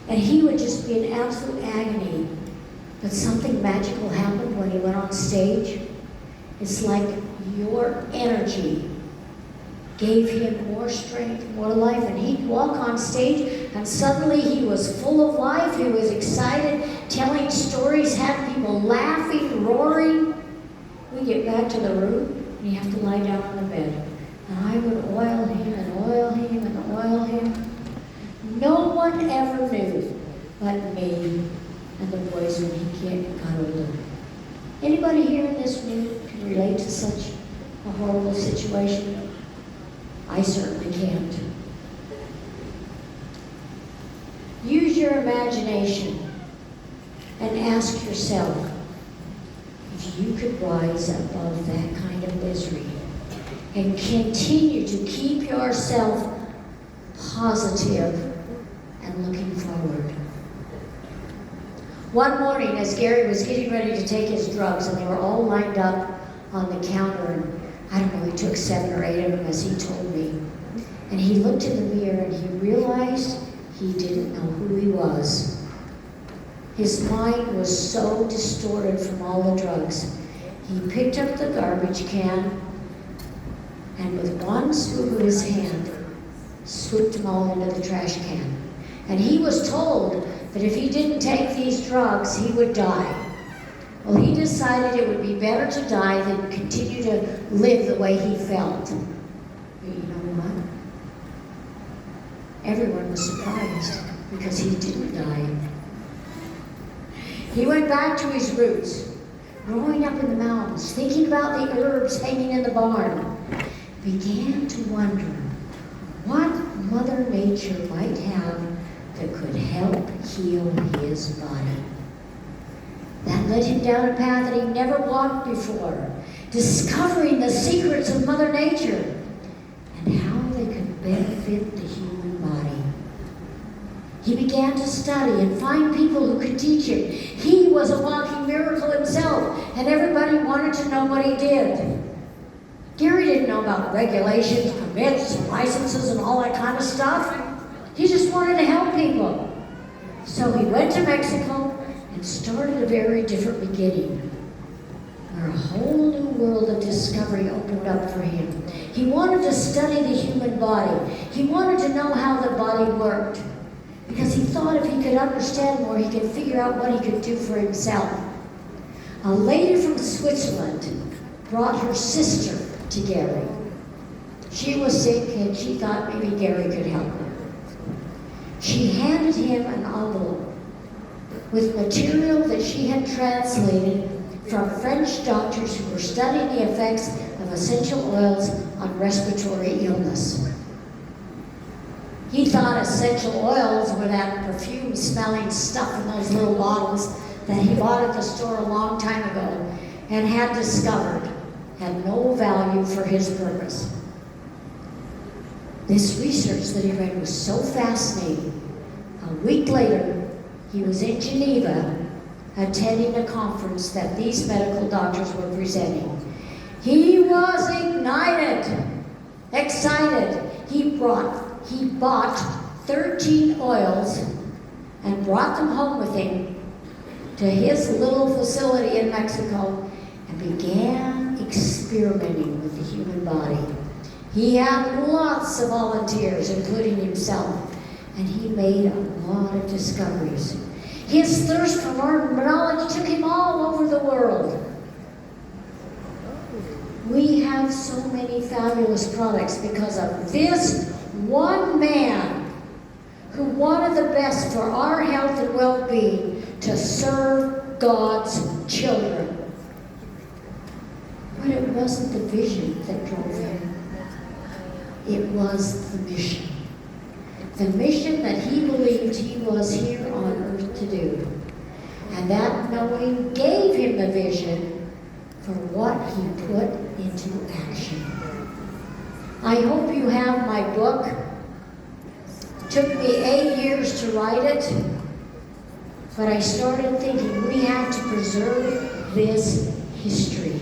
And he would just be in absolute agony. But something magical happened when he went on stage. It's like your energy gave him more strength, more life, and he'd walk on stage and suddenly he was full of life, he was excited, telling stories, had people laughing, roaring. We get back to the room and you have to lie down on the bed. And I would oil him and oil him and oil him. No one ever knew but me and the boys when he got older. Anybody here in this room can relate to such a horrible situation? I certainly can't. Use your imagination and ask yourself if you could rise above that kind of misery and continue to keep yourself positive and looking forward. One morning, as Gary was getting ready to take his drugs, and they were all lined up on the counter, and I don't know, he took 7 or 8 of them, as he told me. And he looked in the mirror and he realized he didn't know who he was. His mind was so distorted from all the drugs. He picked up the garbage can and with one swoop of his hand, swooped them all into the trash can. And he was told that if he didn't take these drugs, he would die. Well, he decided it would be better to die than continue to live the way he felt. But you know what? Everyone was surprised because he didn't die. He went back to his roots, growing up in the mountains, thinking about the herbs hanging in the barn, began to wonder what Mother Nature might have that could help heal his body. That led him down a path that he never walked before, discovering the secrets of Mother Nature and how they could benefit the human body. He began to study and find people who could teach him. He was a walking miracle himself, and everybody wanted to know what he did. Gary didn't know about regulations, permits, licenses, and all that kind of stuff. He just wanted to help people. So he went to Mexico and started a very different beginning, where a whole new world of discovery opened up for him. He wanted to study the human body. He wanted to know how the body worked, because he thought if he could understand more, he could figure out what he could do for himself. A lady from Switzerland brought her sister to Gary. She was sick and she thought maybe Gary could help her. She handed him an envelope with material that she had translated from French doctors who were studying the effects of essential oils on respiratory illness. He thought essential oils were that perfume-smelling stuff in those little bottles that he bought at the store a long time ago and had discovered had no value for his purpose. This research that he read was so fascinating. A week later, he was in Geneva attending a conference that these medical doctors were presenting. He was ignited, excited. He bought 13 oils and brought them home with him to his little facility in Mexico and began experimenting with the human body. He had lots of volunteers, including himself, and he made a lot of discoveries. His thirst for more knowledge took him all over the world. We have so many fabulous products because of this one man who wanted the best for our health and well-being, to serve God's children. But it wasn't the vision that drove him. It was the mission. The mission that he believed he was here on earth to do. And that knowing gave him the vision for what he put into action. I hope you have my book. It took me 8 years to write it, but I started thinking we have to preserve this history.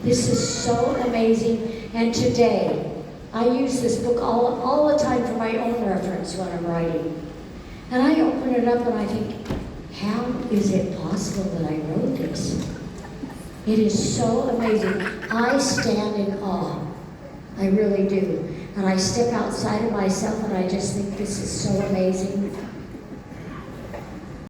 This is so amazing, and today, I use this book all the time for my own reference when I'm writing. And I open it up and I think, how is it possible that I wrote this? It is so amazing. I stand in awe. I really do. And I step outside of myself and I just think this is so amazing.